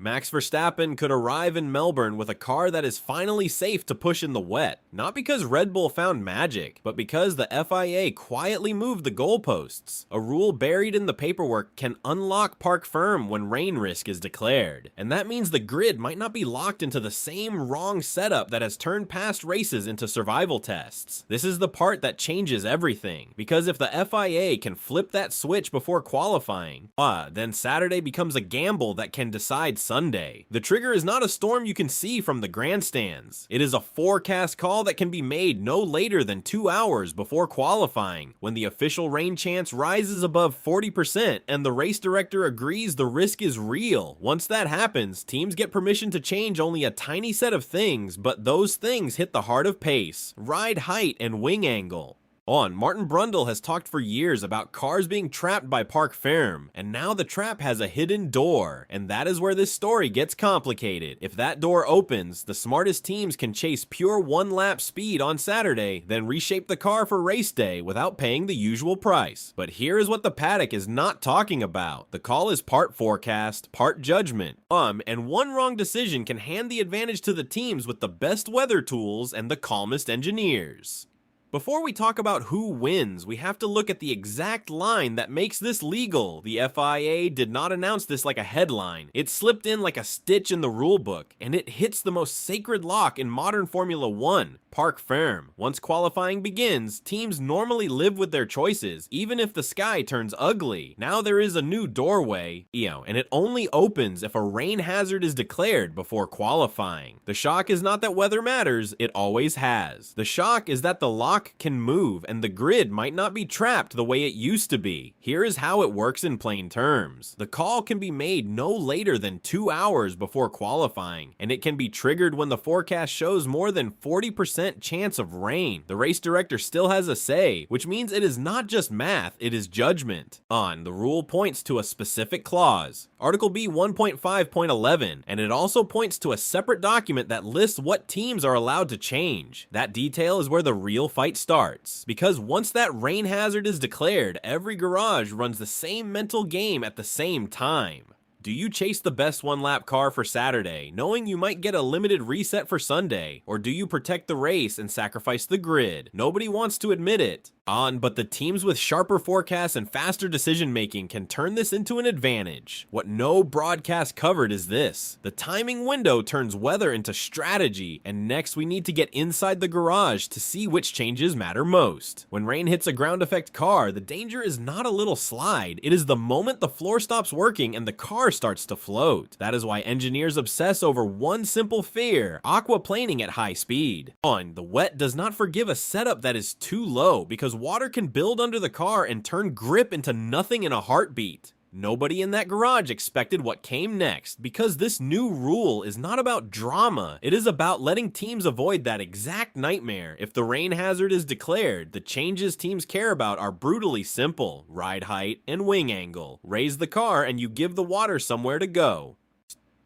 Max Verstappen could arrive in Melbourne with a car that is finally safe to push in the wet, not because Red Bull found magic, but because the FIA quietly moved the goalposts. A rule buried in the paperwork can unlock parc ferme when rain risk is declared, and that means the grid might not be locked into the same wrong setup that has turned past races into survival tests. This is the part that changes everything, because if the FIA can flip that switch before qualifying, then Saturday becomes a gamble that can decide Sunday. The trigger is not a storm you can see from the grandstands. It is a forecast call that can be made no later than 2 hours before qualifying, when the official rain chance rises above 40% and the race director agrees the risk is real. Once that happens, teams get permission to change only a tiny set of things, but those things hit the heart of pace, ride height, and wing angle. Martin Brundle has talked for years about cars being trapped by parc ferme, and now the trap has a hidden door, and that is where this story gets complicated. If that door opens, the smartest teams can chase pure one-lap speed on Saturday, then reshape the car for race day without paying the usual price. But here is what the paddock is not talking about. The call is part forecast, part judgment, and one wrong decision can hand the advantage to the teams with the best weather tools and the calmest engineers. Before we talk about who wins, we have to look at the exact line that makes this legal. The FIA did not announce this like a headline. It slipped in like a stitch in the rulebook, and it hits the most sacred lock in modern Formula 1, parc ferme. Once qualifying begins, teams normally live with their choices, even if the sky turns ugly. Now there is a new doorway, and it only opens if a rain hazard is declared before qualifying. The shock is not that weather matters, it always has. The shock is that the lock can move and the grid might not be trapped the way it used to be. Here is how it works in plain terms. The call can be made no later than 2 hours before qualifying, and it can be triggered when the forecast shows more than 40% chance of rain. The race director still has a say, which means it is not just math, it is judgment. The rule points to a specific clause, Article B 1.5.11, and it also points to a separate document that lists what teams are allowed to change. That detail is where the real fight starts, because once that rain hazard is declared, every garage runs the same mental game at the same time. Do you chase the best one-lap car for Saturday, knowing you might get a limited reset for Sunday? Or do you protect the race and sacrifice the grid? Nobody wants to admit it. But the teams with sharper forecasts and faster decision-making can turn this into an advantage. What no broadcast covered is this. The timing window turns weather into strategy, and next we need to get inside the garage to see which changes matter most. When rain hits a ground effect car, the danger is not a little slide. It is the moment the floor stops working and the car starts to float. That is why engineers obsess over one simple fear: aquaplaning at high speed. The wet does not forgive a setup that is too low, because water can build under the car and turn grip into nothing in a heartbeat. Nobody in that garage expected what came next, because this new rule is not about drama. It is about letting teams avoid that exact nightmare. If the rain hazard is declared, the changes teams care about are brutally simple: ride height and wing angle. Raise the car and you give the water somewhere to go.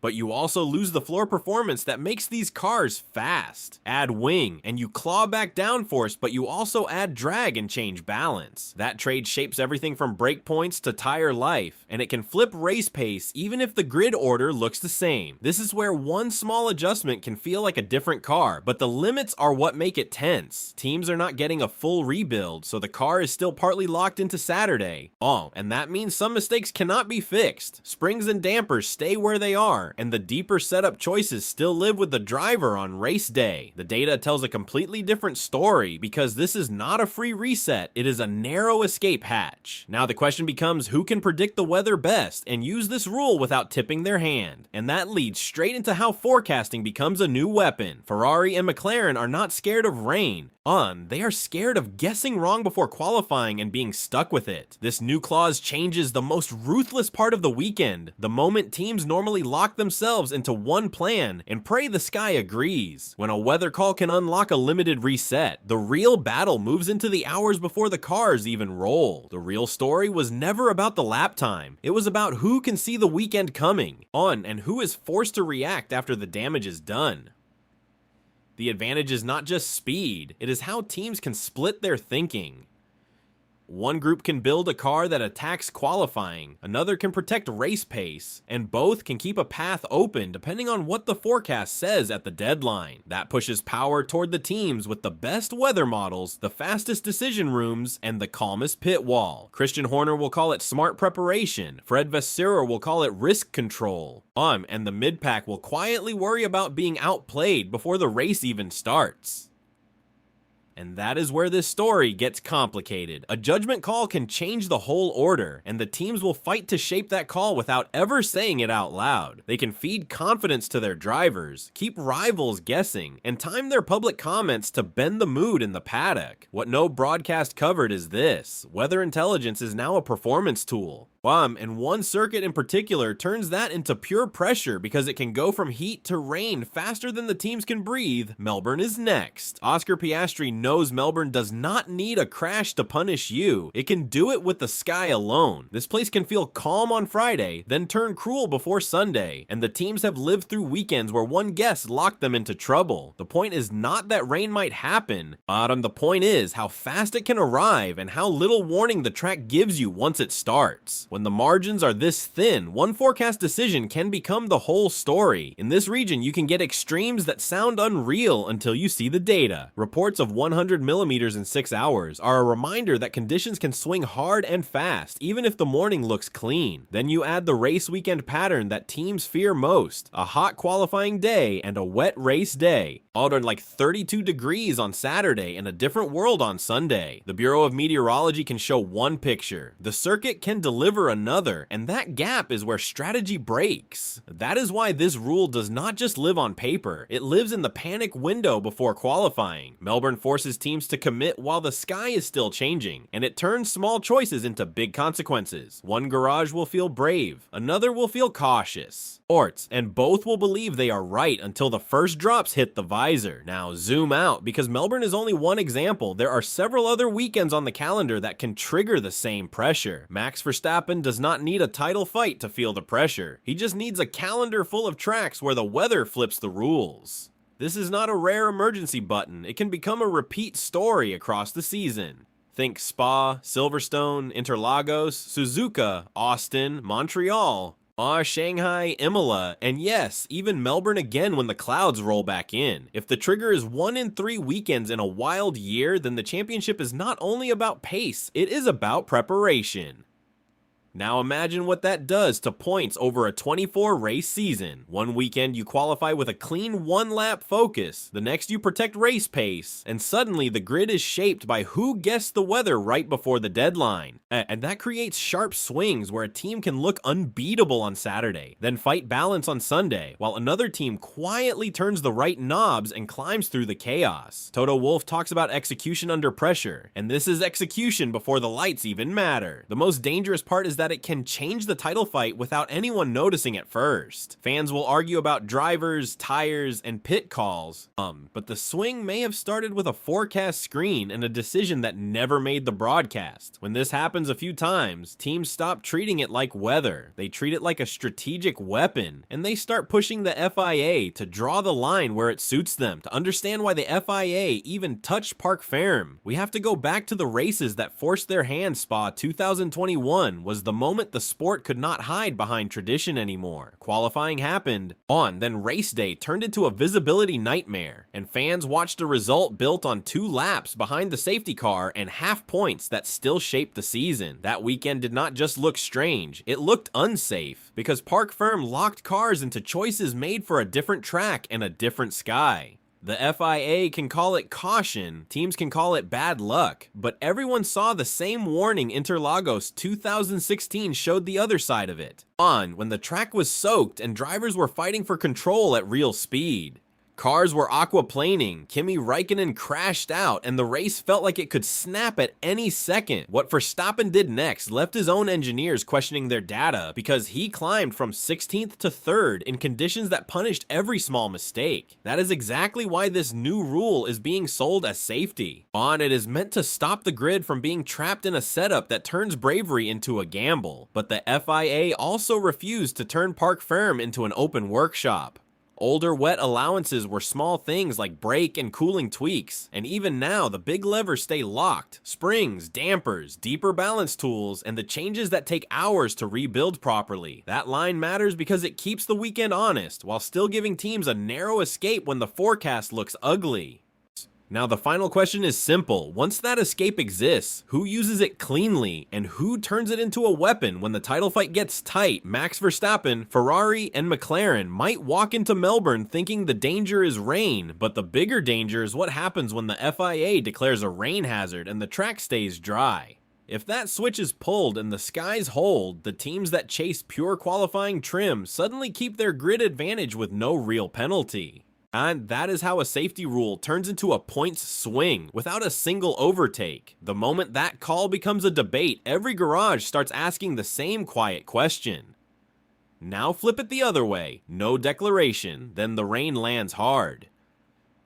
But you also lose the floor performance that makes these cars fast. Add wing, and you claw back downforce, but you also add drag and change balance. That trade shapes everything from brake points to tire life, and it can flip race pace even if the grid order looks the same. This is where one small adjustment can feel like a different car, but the limits are what make it tense. Teams are not getting a full rebuild, so the car is still partly locked into Saturday. And that means some mistakes cannot be fixed. Springs and dampers stay where they are, and the deeper setup choices still live with the driver on race day. The data tells a completely different story, because this is not a free reset, it is a narrow escape hatch. Now the question becomes, who can predict the weather best and use this rule without tipping their hand? And that leads straight into how forecasting becomes a new weapon. Ferrari and McLaren are not scared of rain. They are scared of guessing wrong before qualifying and being stuck with it. This new clause changes the most ruthless part of the weekend, the moment teams normally lock themselves into one plan and pray the sky agrees. When a weather call can unlock a limited reset, the real battle moves into the hours before the cars even roll. The real story was never about the lap time. It was about who can see the weekend coming, and who is forced to react after the damage is done. The advantage is not just speed, it is how teams can split their thinking. One group can build a car that attacks qualifying, another can protect race pace, and both can keep a path open depending on what the forecast says at the deadline. That pushes power toward the teams with the best weather models, the fastest decision rooms, and the calmest pit wall. Christian Horner will call it smart preparation, Fred Vasseur will call it risk control, and the mid-pack will quietly worry about being outplayed before the race even starts. And that is where this story gets complicated. A judgment call can change the whole order, and the teams will fight to shape that call without ever saying it out loud. They can feed confidence to their drivers, keep rivals guessing, and time their public comments to bend the mood in the paddock. What no broadcast covered is this: weather intelligence is now a performance tool. And one circuit in particular turns that into pure pressure because it can go from heat to rain faster than the teams can breathe. Melbourne is next. Oscar Piastri knows Melbourne does not need a crash to punish you. It can do it with the sky alone. This place can feel calm on Friday, then turn cruel before Sunday, and the teams have lived through weekends where one guess locked them into trouble. The point is not that rain might happen, the point is how fast it can arrive and how little warning the track gives you once it starts. When the margins are this thin, one forecast decision can become the whole story. In this region, you can get extremes that sound unreal until you see the data. Reports of 100 millimeters in 6 hours are a reminder that conditions can swing hard and fast, even if the morning looks clean. Then you add the race weekend pattern that teams fear most: a hot qualifying day and a wet race day. All done like 32 degrees on Saturday and a different world on Sunday. The Bureau of Meteorology can show one picture. The circuit can deliver another, and that gap is where strategy breaks. That is why this rule does not just live on paper, it lives in the panic window before qualifying. Melbourne forces teams to commit while the sky is still changing, and it turns small choices into big consequences. One garage will feel brave, another will feel cautious. And both will believe they are right until the first drops hit the visor. Now zoom out, because Melbourne is only one example. There are several other weekends on the calendar that can trigger the same pressure. Max Verstappen does not need a title fight to feel the pressure. He just needs a calendar full of tracks where the weather flips the rules. This is not a rare emergency button. It can become a repeat story across the season. Think Spa, Silverstone, Interlagos, Suzuka, Austin, Montreal, Shanghai, Imola, and yes, even Melbourne again when the clouds roll back in. If the trigger is 1 in 3 weekends in a wild year, then the championship is not only about pace, it is about preparation. Now imagine what that does to points over a 24 race season. One weekend you qualify with a clean 1-lap focus, the next you protect race pace, and suddenly the grid is shaped by who guessed the weather right before the deadline. And that creates sharp swings where a team can look unbeatable on Saturday, then fight balance on Sunday, while another team quietly turns the right knobs and climbs through the chaos. Toto Wolff talks about execution under pressure, and this is execution before the lights even matter. The most dangerous part is that it can change the title fight without anyone noticing at first. Fans will argue about drivers, tires, and pit calls, but the swing may have started with a forecast screen and a decision that never made the broadcast. When this happens a few times, teams stop treating it like weather. They treat it like a strategic weapon, and they start pushing the FIA to draw the line where it suits them. To understand why the FIA even touched Parc Ferme, we have to go back to the races that forced their hand. Spa 2021 was the moment the sport could not hide behind tradition anymore. Qualifying happened, then race day turned into a visibility nightmare, and fans watched a result built on 2 laps behind the safety car and half points that still shaped the season. That weekend did not just look strange, it looked unsafe, because Parc Ferme locked cars into choices made for a different track and a different sky. The FIA can call it caution, teams can call it bad luck, but everyone saw the same warning Interlagos 2016 showed the other side of it. When the track was soaked and drivers were fighting for control at real speed. Cars were aquaplaning, Kimi Räikkönen crashed out, and the race felt like it could snap at any second. What Verstappen did next left his own engineers questioning their data, because he climbed from 16th to 3rd in conditions that punished every small mistake. That is exactly why this new rule is being sold as safety. It is meant to stop the grid from being trapped in a setup that turns bravery into a gamble. But the FIA also refused to turn Parc Ferme into an open workshop. Older wet allowances were small things like brake and cooling tweaks, and even now the big levers stay locked. Springs, dampers, deeper balance tools, and the changes that take hours to rebuild properly. That line matters because it keeps the weekend honest, while still giving teams a narrow escape when the forecast looks ugly. Now the final question is simple. Once that escape exists, who uses it cleanly, and who turns it into a weapon when the title fight gets tight? Max Verstappen, Ferrari, and McLaren might walk into Melbourne thinking the danger is rain, but the bigger danger is what happens when the FIA declares a rain hazard and the track stays dry. If that switch is pulled and the skies hold, the teams that chase pure qualifying trim suddenly keep their grid advantage with no real penalty. And that is how a safety rule turns into a points swing without a single overtake. The moment that call becomes a debate, every garage starts asking the same quiet question. Now flip it the other way. No declaration, then the rain lands hard.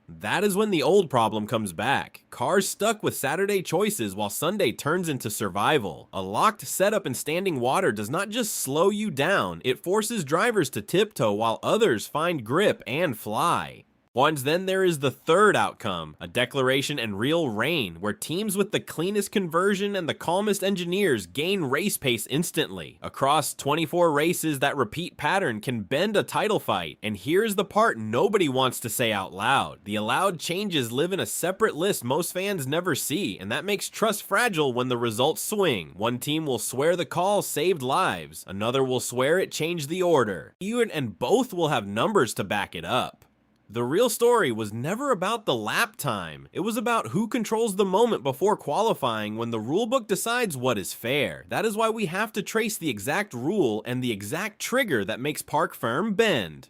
That is when the old problem comes back. Cars stuck with Saturday choices while Sunday turns into survival. A locked setup in standing water does not just slow you down, it forces drivers to tiptoe while others find grip and fly. Once then there is the third outcome, a declaration and real rain, where teams with the cleanest conversion and the calmest engineers gain race pace instantly. Across 24 races, that repeat pattern can bend a title fight, and here's the part nobody wants to say out loud. The allowed changes live in a separate list most fans never see, and that makes trust fragile when the results swing. One team will swear the call saved lives, another will swear it changed the order, and both will have numbers to back it up. The real story was never about the lap time. It was about who controls the moment before qualifying when the rulebook decides what is fair. That is why we have to trace the exact rule and the exact trigger that makes Parc Ferme bend.